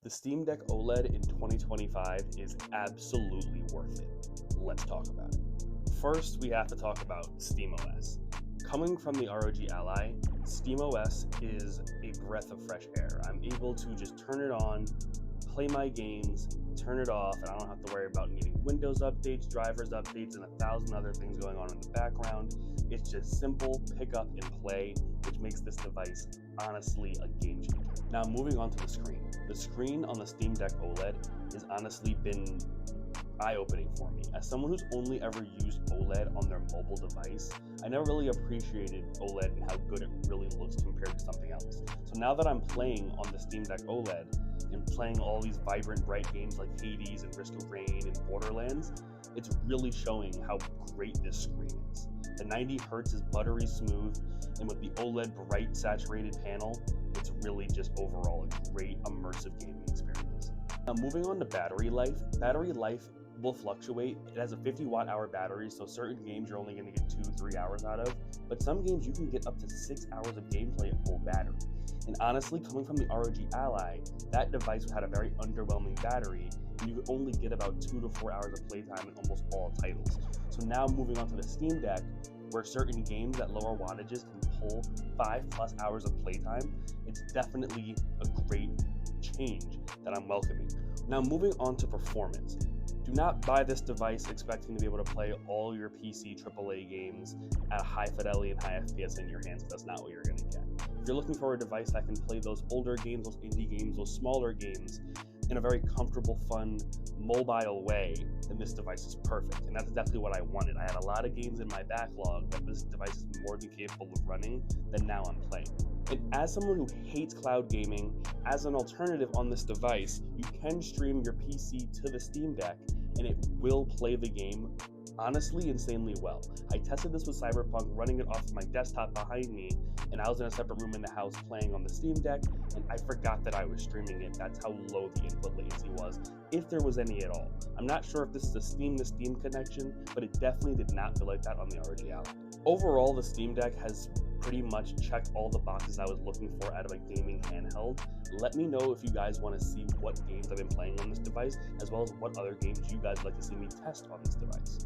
The Steam Deck OLED in 2025 is absolutely worth it. Let's talk about it. First, we have to talk about SteamOS. Coming from the ROG Ally, SteamOS is a breath of fresh air. I'm able to just turn it on, play my games, turn it off, and I don't have to worry about needing Windows updates, drivers updates, and 1,000 other things going on in the background. It's just simple, pick up and play, which makes this device honestly a game changer. Now moving on to the screen. The screen on the Steam Deck OLED has honestly been eye-opening for me. As someone who's only ever used OLED on their mobile device, I never really appreciated OLED and how good it really looks compared to something else. So now that I'm playing on the Steam Deck OLED and playing all these vibrant, bright games like Hades and Risk of Rain and Borderlands, it's really showing how great this screen is. The 90 Hz is buttery smooth, and with the OLED bright saturated panel, it's really just overall a great immersive gaming experience. Now moving on to battery life. Battery life will fluctuate. It has a 50 watt-hour battery, so certain games you're only going to get 2-3 hours out of, but some games you can get up to 6 hours of gameplay at full battery. And honestly, coming from the ROG Ally, that device had a very underwhelming battery, and you could only get about 2 to 4 hours of playtime in almost all titles. So now moving on to the Steam Deck, where certain games at lower wattages can pull 5+ hours of playtime, it's definitely a great change that I'm welcoming. Now moving on to performance. Do not buy this device expecting to be able to play all your PC AAA games at high fidelity and high FPS in your hands. That's not what you're going to get. If you're looking for a device that can play those older games, those indie games, those smaller games in a very comfortable, fun, mobile way, then this device is perfect. And that's exactly what I wanted. I had a lot of games in my backlog that this device is more than capable of running than now I'm playing. And as someone who hates cloud gaming, as an alternative on this device, you can stream your PC to the Steam Deck and it will play the game honestly insanely well. I tested this with Cyberpunk, running it off of my desktop behind me, and I was in a separate room in the house playing on the Steam Deck, and I forgot that I was streaming it. That's how low the input latency was, if there was any at all. I'm not sure if this is a Steam to Steam connection, but it definitely did not feel like that on the ROG Ally. Overall, the Steam Deck has pretty much checked all the boxes I was looking for out of a gaming handheld. Let me know if you guys want to see what games I've been playing on this device, as well as what other games you guys would like to see me test on this device.